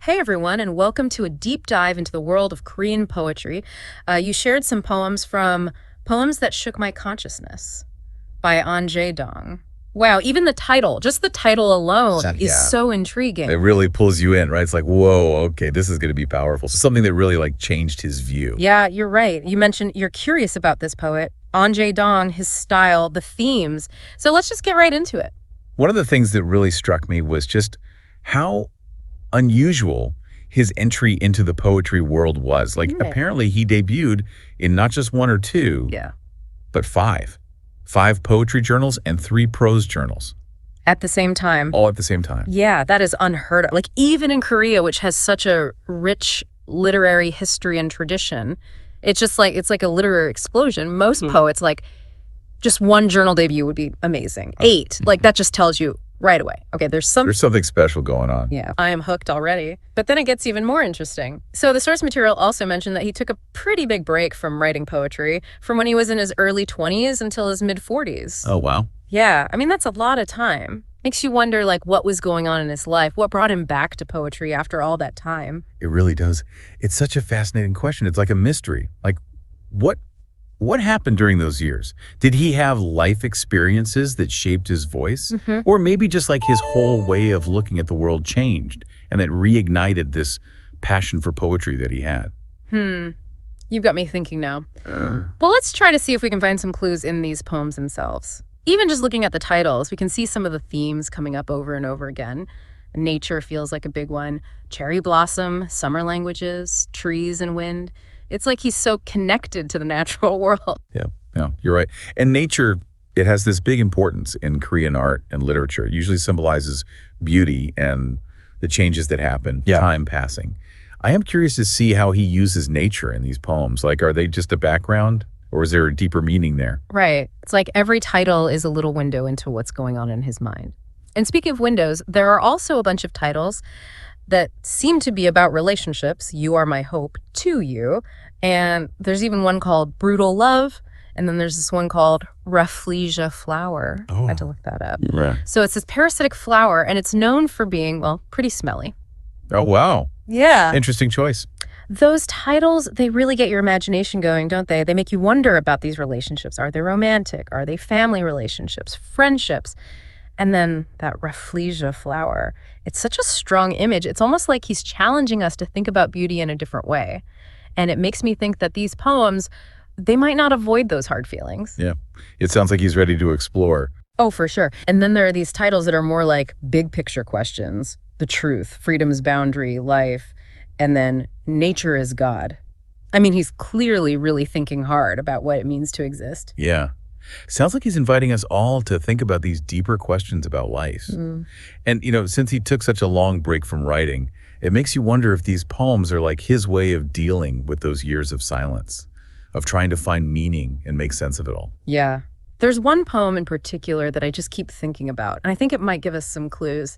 Hey everyone, and welcome to a deep dive into the world of Korean poetry. You shared some poems from Poems That Shook My Consciousness by An Jae-dong. Wow, even the title, just the title alone is Yeah. so It intriguing. really pulls you in, right? It's like, whoa, okay, this is going to be powerful. So something that really like changed his view. Yeah, you're right. You mentioned you're curious about this poet, An Jae-dong, his style, the themes. So let's just get right into it. One of the things that really struck me was just how unusual his entry into the poetry world was. Like, Right. apparently he debuted in not just one or two, Yeah. but five. Five poetry journals and three prose journals, At the same time. all at the same time. Yeah, that is unheard of. Like, even in Korea, which has such a rich literary history and tradition, it's like a literary explosion. Most poets, like, just one journal debut would be amazing. 8, like, that just tells you right away. Okay, there's There's something special going on. yeah, I am hooked already. But then it gets even more interesting. So the source material also mentioned that he took a pretty big break from writing poetry from when he was in his early 20s until his mid 40s. Oh, wow. Yeah, I mean, that's a lot of time. Makes you wonder, like, what was going on in his life? What brought him back to poetry after all that time? It really does. It's such a fascinating question. It's like a mystery. Like, what happened during those years? Did he have life experiences that shaped his voice? Or maybe just like his whole way of looking at the world changed and that reignited this passion for poetry that he had? You've got me thinking now. Well, let's try to see if we can find some clues in these poems themselves. Even just looking at the titles, we can see some of the themes coming up over and over again. Nature feels like a big one. Cherry blossom, summer languages, trees and wind. It's like he's so connected to the natural world. Yeah, you're right. And nature, it has this big importance in Korean art and literature. It usually symbolizes beauty and the changes that happen, time passing. I am curious to see how he uses nature in these poems. Like, are they just a background or is there a deeper meaning there? Right. It's like every title is a little window into what's going on in his mind. And speaking of windows, there are also a bunch of titles that seem to be about relationships. You Are My Hope, To You. And there's even one called Brutal Love. And then there's this one called Rafflesia Flower. I had to look that up. Right. So it's this parasitic flower, and it's known for being, well, pretty smelly. Oh, wow. Yeah. Interesting choice. Those titles, they really get your imagination going, don't they? They make you wonder about these relationships. Are they romantic? Are they family relationships? Friendships? And then that Rafflesia flower. It's such a strong image. It's almost like he's challenging us to think about beauty in a different way. And it makes me think that these poems, they might not avoid those hard feelings. Yeah. It sounds like he's ready to explore. Oh, for sure. And then there are these titles that are more like big picture questions. The truth, freedom's boundary, life, and then nature is God. I mean, he's clearly really thinking hard about what it means to exist. Yeah. Sounds like he's inviting us all to think about these deeper questions about life. And, since he took such a long break from writing, it makes you wonder if these poems are like his way of dealing with those years of silence, of trying to find meaning and make sense of it all. Yeah. There's one poem in particular that I just keep thinking about, and I think it might give us some clues.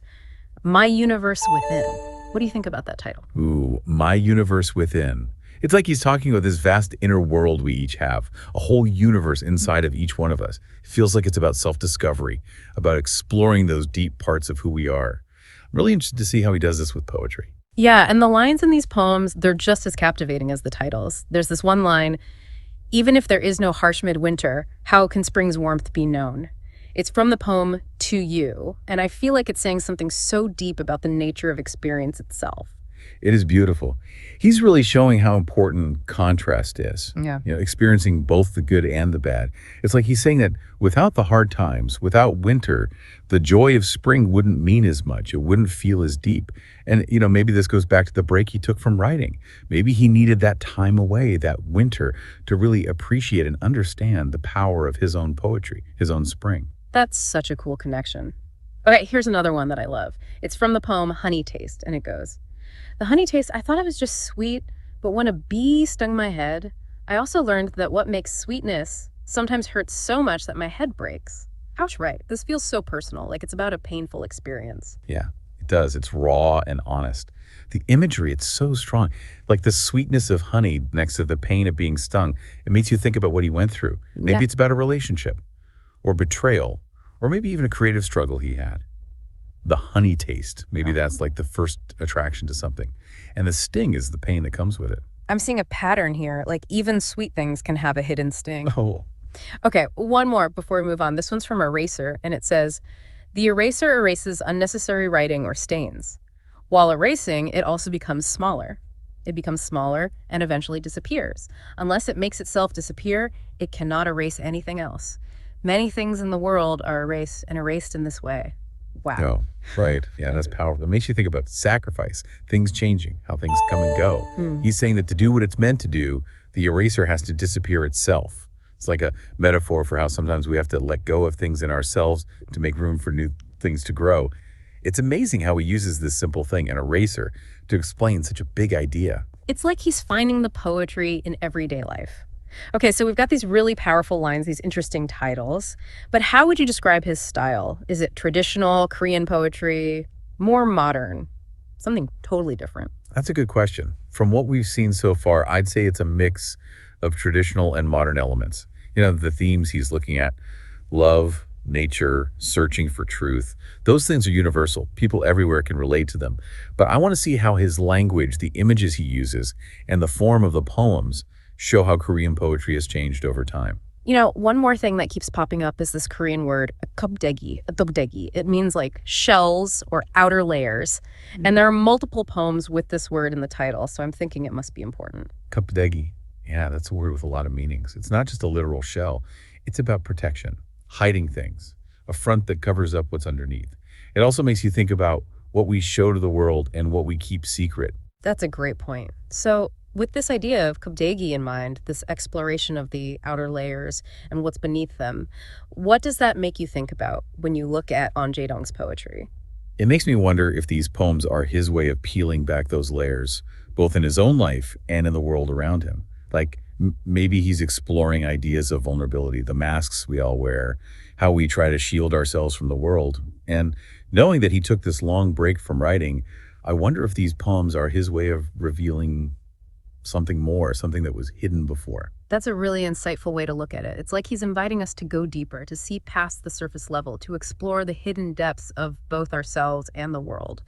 My Universe Within. What do you think about that title? Ooh, My Universe Within. It's like he's talking about this vast inner world we each have, a whole universe inside of each one of us. It feels like it's about self-discovery, about exploring those deep parts of who we are. I'm really interested to see how he does this with poetry. Yeah, and the lines in these poems, they're just as captivating as the titles. There's this one line, even if there is no harsh midwinter, how can spring's warmth be known? It's from the poem To You, and I feel like it's saying something so deep about the nature of experience itself. It is beautiful. He's really showing how important contrast is. Yeah. Experiencing both the good and the bad. It's like he's saying that without the hard times, without winter, the joy of spring wouldn't mean as much. It wouldn't feel as deep. And, maybe this goes back to the break he took from writing. Maybe he needed that time away, that winter, to really appreciate and understand the power of his own poetry, his own spring. That's such a cool connection. Okay, here's another one that I love. It's from the poem Honey Taste, and it goes, the honey taste, I thought it was just sweet, but when a bee stung my head, I also learned that what makes sweetness sometimes hurts so much that my head breaks. Ouch, right. This feels so personal, like it's about a painful experience. Yeah, it does. It's raw and honest. The imagery, it's so strong. Like the sweetness of honey next to the pain of being stung. It makes you think about what he went through. Maybe it's about a relationship or betrayal, or maybe even a creative struggle he had. the honey taste. Maybe that's like the first attraction to something. And the sting is the pain that comes with it. I'm seeing a pattern here. Like even sweet things can have a hidden sting. Oh, Okay, one more before we move on. This one's from Eraser, and it says, the eraser erases unnecessary writing or stains. While erasing, it also becomes smaller. It becomes smaller and eventually disappears. Unless it makes itself disappear, it cannot erase anything else. Many things in the world are erased in this way. Wow. no. Right. Yeah, that's powerful. It makes you think about sacrifice, things changing, how things come and go. He's saying that to do what it's meant to do, the eraser has to disappear itself. It's like a metaphor for how sometimes we have to let go of things in ourselves to make room for new things to grow. It's amazing how he uses this simple thing, an eraser, to explain such a big idea. It's like he's finding the poetry in everyday life. Okay, so we've got these really powerful lines, these interesting titles, but how would you describe his style? Is it traditional Korean poetry, more modern, something totally different? That's a good question. From what we've seen so far, I'd say it's a mix of traditional and modern elements. You know, the themes he's looking at, love, nature, searching for truth, those things are universal. People everywhere can relate to them. But I want to see how his language, the images he uses, and the form of the poems show how Korean poetry has changed over time. You know, one more thing that keeps popping up is this Korean word, dobdaegi. It means like shells or outer layers. And there are multiple poems with this word in the title, so I'm thinking it must be important. Kapdegi. Yeah, that's a word with a lot of meanings. It's not just a literal shell. It's about protection, hiding things, a front that covers up what's underneath. It also makes you think about what we show to the world and what we keep secret. That's a great point. So, with this idea of kubdegi in mind, this exploration of the outer layers and what's beneath them, what does that make you think about when you look at An Jae-dong's poetry? It makes me wonder if these poems are his way of peeling back those layers, both in his own life and in the world around him. Like maybe he's exploring ideas of vulnerability, the masks we all wear, how we try to shield ourselves from the world. And knowing that he took this long break from writing, I wonder if these poems are his way of revealing something more, something that was hidden before. That's a really insightful way to look at it. It's like he's inviting us to go deeper, to see past the surface level, to explore the hidden depths of both ourselves and the world.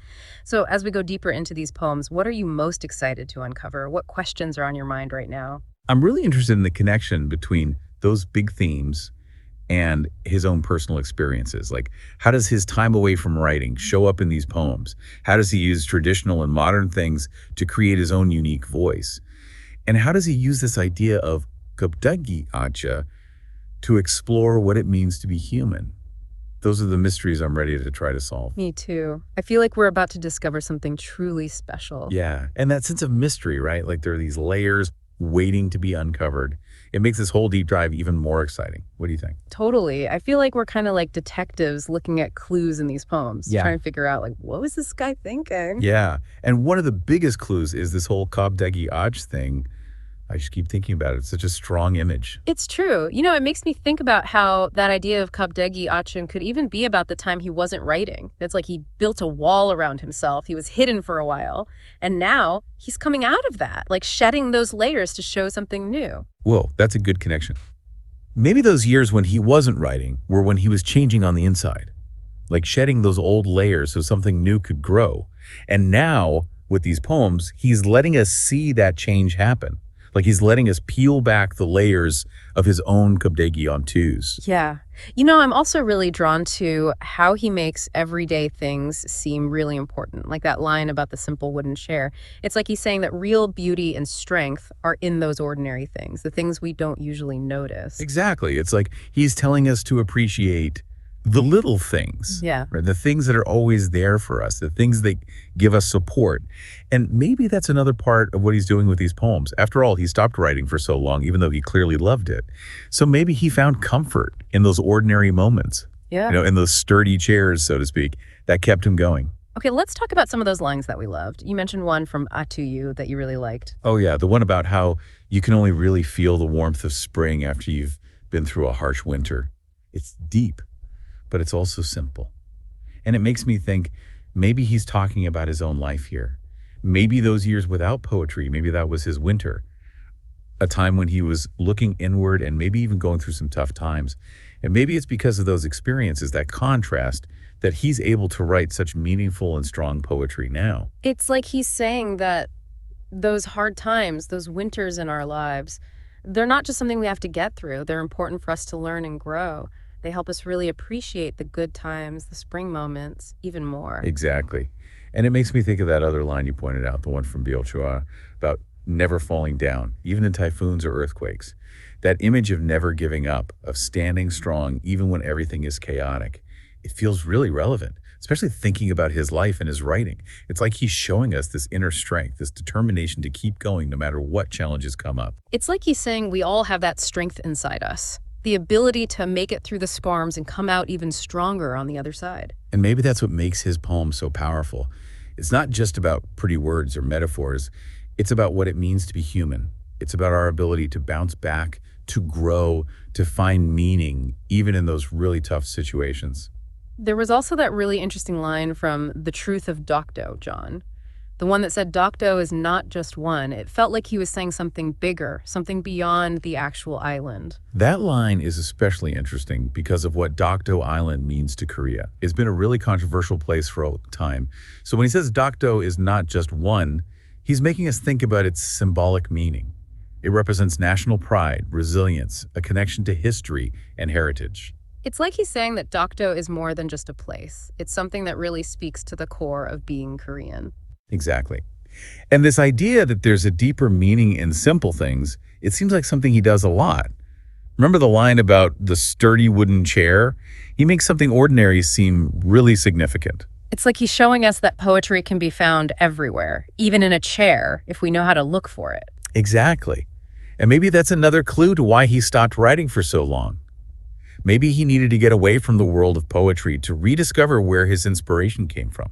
So as we go deeper into these poems, what are you most excited to uncover? What questions are on your mind right now? I'm really interested in the connection between those big themes and his own personal experiences. Like, how does his time away from writing show up in these poems? How does he use traditional and modern things to create his own unique voice? And how does he use this idea of kapdagi acha to explore what it means to be human? Those are the mysteries I'm ready to try to solve. Me too. I feel like we're about to discover something truly special. Yeah, and that sense of mystery, right? Like there are these layers waiting to be uncovered. It makes this whole deep dive even more exciting. What do you think? Totally. I feel like we're kind of like detectives looking at clues in these poems, Yeah. trying to figure out like, what was this guy thinking? Yeah, and one of the biggest clues is this whole kabdagi aj thing. I just keep thinking about it. It's such a strong image. It's true. You know, it makes me think about how that idea of kabdegi achin could even be about the time he wasn't writing. It's like he built a wall around himself. He was hidden for a while. And now he's coming out of that, like shedding those layers to show something new. Whoa, that's a good connection. Maybe those years when he wasn't writing were when he was changing on the inside, like shedding those old layers so something new could grow. And now, with these poems, he's letting us see that change happen. Like he's letting us peel back the layers of his own kabdegi on twos. Yeah. You know, I'm also really drawn to how he makes everyday things seem really important. Like that line about the simple wooden chair. It's like he's saying that real beauty and strength are in those ordinary things, the things we don't usually notice. Exactly. It's like he's telling us to appreciate the little things, Yeah. right? The things that are always there for us, the things that give us support. And maybe that's another part of what he's doing with these poems. After all, he stopped writing for so long, even though he clearly loved it. So maybe he found comfort in those ordinary moments, Yeah. in those sturdy chairs, so to speak, that kept him going. Okay, let's talk about some of those lines that we loved. You mentioned one from Atuyu that you really liked. Oh yeah, the one about how you can only really feel the warmth of spring after you've been through a harsh winter. It's deep, but it's also simple. And it makes me think maybe he's talking about his own life here. Maybe those years without poetry, maybe that was his winter. a time when he was looking inward and maybe even going through some tough times. And maybe it's because of those experiences, that contrast, that he's able to write such meaningful and strong poetry now. It's like he's saying that those hard times, those winters in our lives, they're not just something we have to get through. They're important for us to learn and grow. They help us really appreciate the good times, the spring moments, even more. Exactly. And it makes me think of that other line you pointed out, the one from Biel about never falling down, even in typhoons or earthquakes. That image of never giving up, of standing strong, even when everything is chaotic, it feels really relevant, especially thinking about his life and his writing. It's like he's showing us this inner strength, this determination to keep going no matter what challenges come up. It's like he's saying we all have that strength inside us, the ability to make it through the storms and come out even stronger on the other side. And maybe that's what makes his poem so powerful. It's not just about pretty words or metaphors. It's about what it means to be human. It's about our ability to bounce back, to grow, to find meaning, even in those really tough situations. There was also that really interesting line from The Truth of Docto, John. The one that said Docto is not just one. It felt like he was saying something bigger, something beyond the actual island. That line is especially interesting because of what Dokdo Island means to Korea. It's been a really controversial place for a time. So when he says Dokdo is not just one, he's making us think about its symbolic meaning. It represents national pride, resilience, a connection to history and heritage. It's like he's saying that Dokdo is more than just a place. It's something that really speaks to the core of being Korean. Exactly. And this idea that there's a deeper meaning in simple things, it seems like something he does a lot. Remember the line about the sturdy wooden chair? He makes something ordinary seem really significant. It's like he's showing us that poetry can be found everywhere, even in a chair, if we know how to look for it. Exactly. And maybe that's another clue to why he stopped writing for so long. Maybe he needed to get away from the world of poetry to rediscover where his inspiration came from,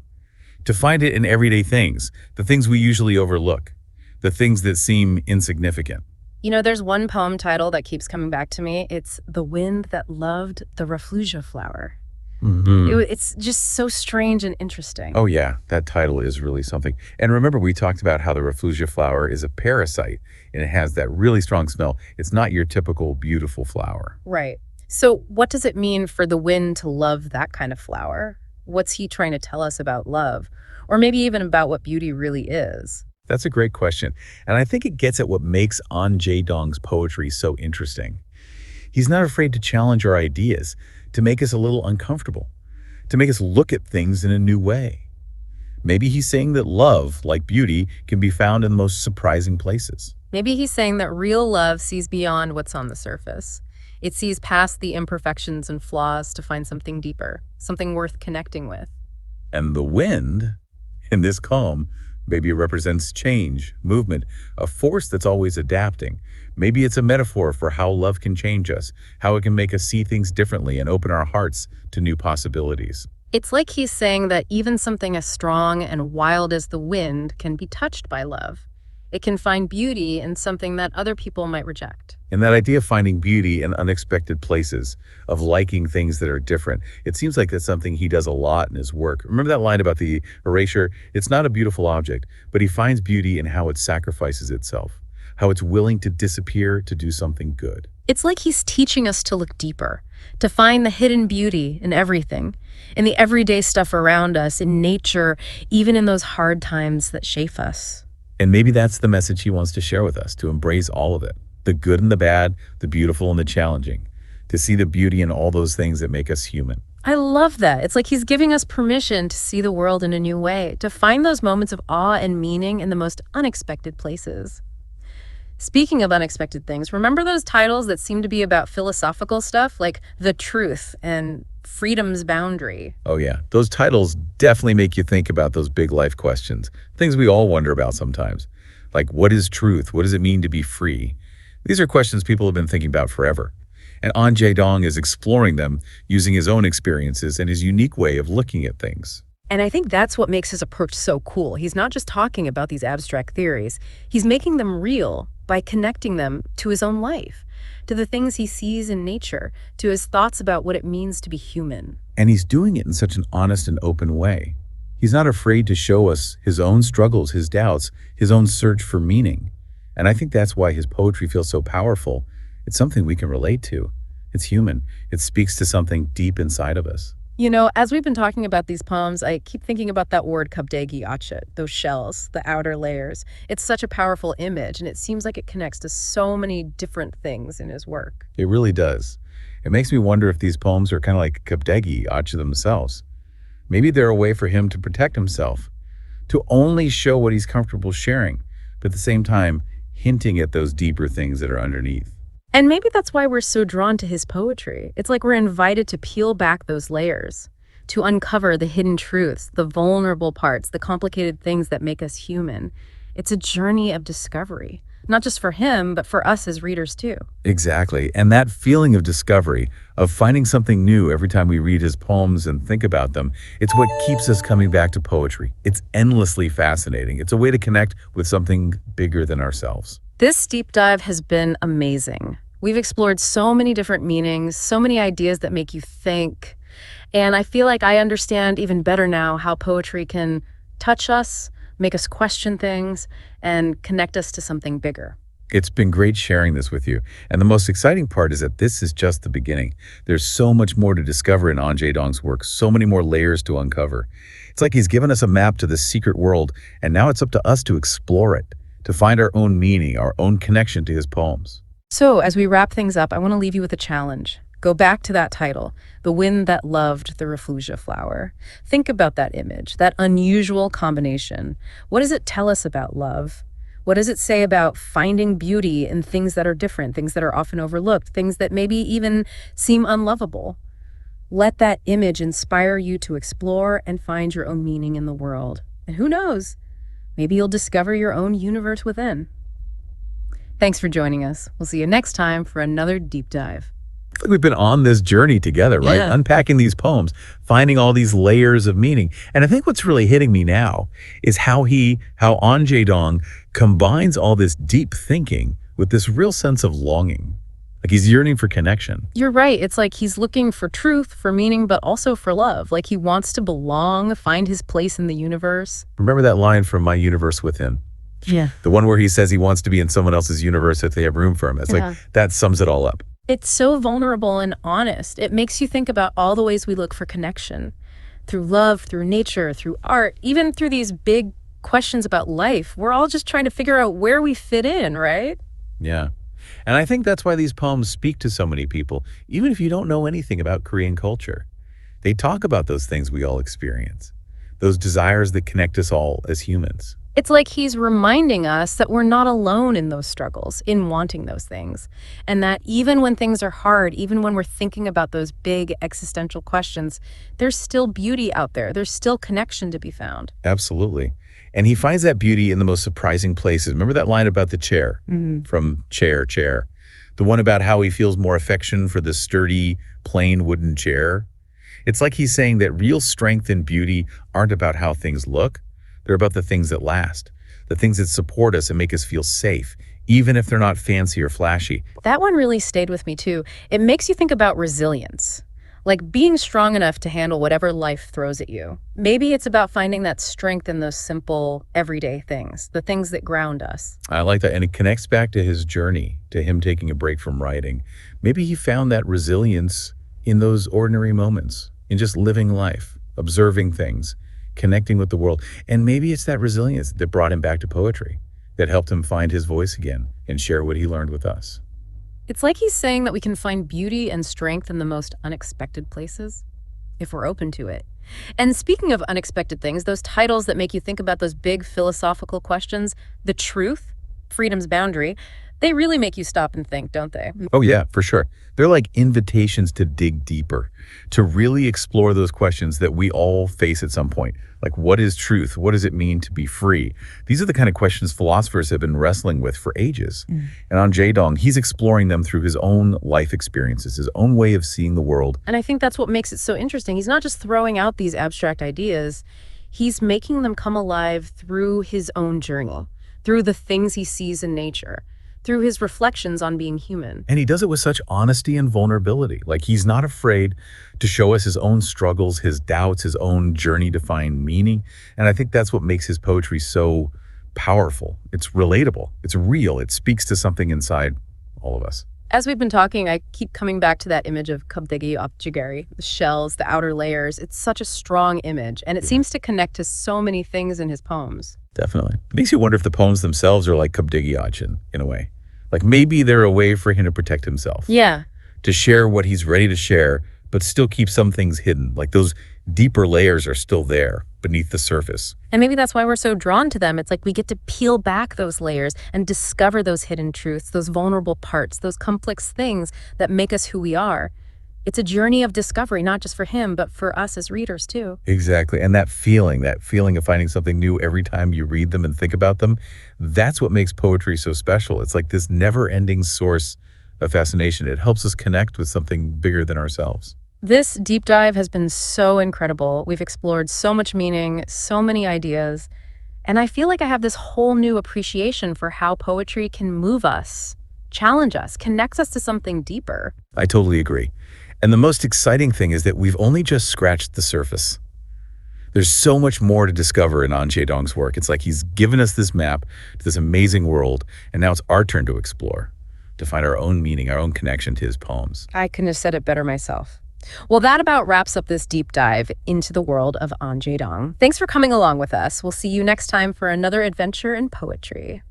to find it in everyday things, the things we usually overlook, the things that seem insignificant. You know, there's one poem title that keeps coming back to me. It's The Wind That Loved the Rafflesia Flower. It's just so strange and interesting. Oh yeah, that title is really something. And remember, we talked about how the Rafflesia flower is a parasite and it has that really strong smell. It's not your typical beautiful flower. Right. So what does it mean for the wind to love that kind of flower? What's he trying to tell us about love? Or maybe even about what beauty really is? That's a great question. And I think it gets at what makes An Jae-dong's poetry so interesting. He's not afraid to challenge our ideas, to make us a little uncomfortable, to make us look at things in a new way. Maybe he's saying that love, like beauty, can be found in the most surprising places. Maybe he's saying that real love sees beyond what's on the surface. It sees past the imperfections and flaws to find something deeper, something worth connecting with. And the wind, in this poem, maybe it represents change, movement, a force that's always adapting. Maybe it's a metaphor for how love can change us, how it can make us see things differently and open our hearts to new possibilities. It's like he's saying that even something as strong and wild as the wind can be touched by love. It can find beauty in something that other people might reject. And that idea of finding beauty in unexpected places, of liking things that are different, it seems like that's something he does a lot in his work. Remember that line about the erasure? It's not a beautiful object, but he finds beauty in how it sacrifices itself, how it's willing to disappear to do something good. It's like he's teaching us to look deeper, to find the hidden beauty in everything, in the everyday stuff around us, in nature, even in those hard times that shape us. And maybe that's the message he wants to share with us, to embrace all of it, the good and the bad, the beautiful and the challenging, to see the beauty in all those things that make us human. I love that. It's like he's giving us permission to see the world in a new way, to find those moments of awe and meaning in the most unexpected places. Speaking of unexpected things, remember those titles that seem to be about philosophical stuff, like The Truth and Freedom's Boundary? Oh yeah, those titles definitely make you think about those big life questions, things we all wonder about sometimes. Like, what is truth? What does it mean to be free? These are questions people have been thinking about forever. And An Jae-dong is exploring them using his own experiences and his unique way of looking at things. And I think that's what makes his approach so cool. He's not just talking about these abstract theories. He's making them real by connecting them to his own life, to the things he sees in nature, to his thoughts about what it means to be human. And he's doing it in such an honest and open way. He's not afraid to show us his own struggles, his doubts, his own search for meaning. And I think that's why his poetry feels so powerful. It's something we can relate to. It's human. It speaks to something deep inside of us. You know, as we've been talking about these poems, I keep thinking about that word kabdegi achet, those shells, the outer layers. It's such a powerful image, and it seems like it connects to so many different things in his work. It really does. It makes me wonder if these poems are kind of like Kabdegi Acha themselves. Maybe they're a way for him to protect himself, to only show what he's comfortable sharing, but at the same time, hinting at those deeper things that are underneath. And maybe that's why we're so drawn to his poetry. It's like we're invited to peel back those layers, to uncover the hidden truths, the vulnerable parts, the complicated things that make us human. It's a journey of discovery, not just for him, but for us as readers too. Exactly. And that feeling of discovery, of finding something new every time we read his poems and think about them, it's what keeps us coming back to poetry. It's endlessly fascinating. It's a way to connect with something bigger than ourselves. This deep dive has been amazing. We've explored so many different meanings, so many ideas that make you think. And I feel like I understand even better now how poetry can touch us, make us question things, and connect us to something bigger. It's been great sharing this with you. And the most exciting part is that this is just the beginning. There's so much more to discover in An Jae-dong's work, so many more layers to uncover. It's like he's given us a map to this secret world, and now it's up to us to explore it, to find our own meaning, our own connection to his poems. So as we wrap things up, I want to leave you with a challenge. Go back to that title, The Wind That Loved the Rafflesia Flower. Think about that image, that unusual combination. What does it tell us about love? What does it say about finding beauty in things that are different, things that are often overlooked, things that maybe even seem unlovable? Let that image inspire you to explore and find your own meaning in the world. And who knows? Maybe you'll discover your own universe within. Thanks for joining us. We'll see you next time for another deep dive. I feel like we've been on this journey together, right? Yeah. Unpacking these poems, finding all these layers of meaning. And I think what's really hitting me now is how An Jae-dong combines all this deep thinking with this real sense of longing. Like he's yearning for connection. You're right. It's like he's looking for truth, for meaning, but also for love. Like he wants to belong, find his place in the universe. Remember that line from My Universe Within? Yeah. The one where he says he wants to be in someone else's universe if they have room for him. It's like, that sums it all up. It's so vulnerable and honest. It makes you think about all the ways we look for connection. Through love, through nature, through art, even through these big questions about life. We're all just trying to figure out where we fit in, right? Yeah. And I think that's why these poems speak to so many people, even if you don't know anything about Korean culture. They talk about those things we all experience, those desires that connect us all as humans. It's like he's reminding us that we're not alone in those struggles, in wanting those things. And that even when things are hard, even when we're thinking about those big existential questions, there's still beauty out there. There's still connection to be found. Absolutely. And he finds that beauty in the most surprising places. Remember that line about the chair from Chair. The one about how he feels more affection for the sturdy, plain wooden chair. It's like he's saying that real strength and beauty aren't about how things look. They're about the things that last, the things that support us and make us feel safe, even if they're not fancy or flashy. That one really stayed with me too. It makes you think about resilience, like being strong enough to handle whatever life throws at you. Maybe it's about finding that strength in those simple, everyday things, the things that ground us. I like that. And it connects back to his journey, to him taking a break from writing. Maybe he found that resilience in those ordinary moments, in just living life, observing things, connecting with the world. And maybe it's that resilience that brought him back to poetry, that helped him find his voice again and share what he learned with us. It's like he's saying that we can find beauty and strength in the most unexpected places, if we're open to it. And speaking of unexpected things, those titles that make you think about those big philosophical questions, the truth, freedom's boundary, they really make you stop and think, don't they? Oh yeah, for sure. They're like invitations to dig deeper, to really explore those questions that we all face at some point. Like, what is truth? What does it mean to be free? These are the kind of questions philosophers have been wrestling with for ages. And An Jae-dong, he's exploring them through his own life experiences, his own way of seeing the world. And I think that's what makes it so interesting. He's not just throwing out these abstract ideas, he's making them come alive through his own journey, through the things he sees in nature, through his reflections on being human. And he does it with such honesty and vulnerability. Like, he's not afraid to show us his own struggles, his doubts, his own journey to find meaning. And I think that's what makes his poetry so powerful. It's relatable. It's real. It speaks to something inside all of us. As we've been talking, I keep coming back to that image of 껍데기 앞지게리, the shells, the outer layers. It's such a strong image, and it seems to connect to so many things in his poems. Definitely. It makes you wonder if the poems themselves are like 껍데기 in a way. Like maybe they're a way for him to protect himself. Yeah. To share what he's ready to share, but still keep some things hidden. Like those deeper layers are still there beneath the surface. And maybe that's why we're so drawn to them. It's like we get to peel back those layers and discover those hidden truths, those vulnerable parts, those complex things that make us who we are. It's a journey of discovery, not just for him, but for us as readers too. Exactly. And that feeling of finding something new every time you read them and think about them, that's what makes poetry so special. It's like this never-ending source of fascination. It helps us connect with something bigger than ourselves. This deep dive has been so incredible. We've explored so much meaning, so many ideas, and I feel like I have this whole new appreciation for how poetry can move us, challenge us, connects us to something deeper. I totally agree. And the most exciting thing is that we've only just scratched the surface. There's so much more to discover in An Jae-dong's work. It's like he's given us this map to this amazing world, and now it's our turn to explore, to find our own meaning, our own connection to his poems. I couldn't have said it better myself. Well, that about wraps up this deep dive into the world of An Jae-dong. Thanks for coming along with us. We'll see you next time for another adventure in poetry.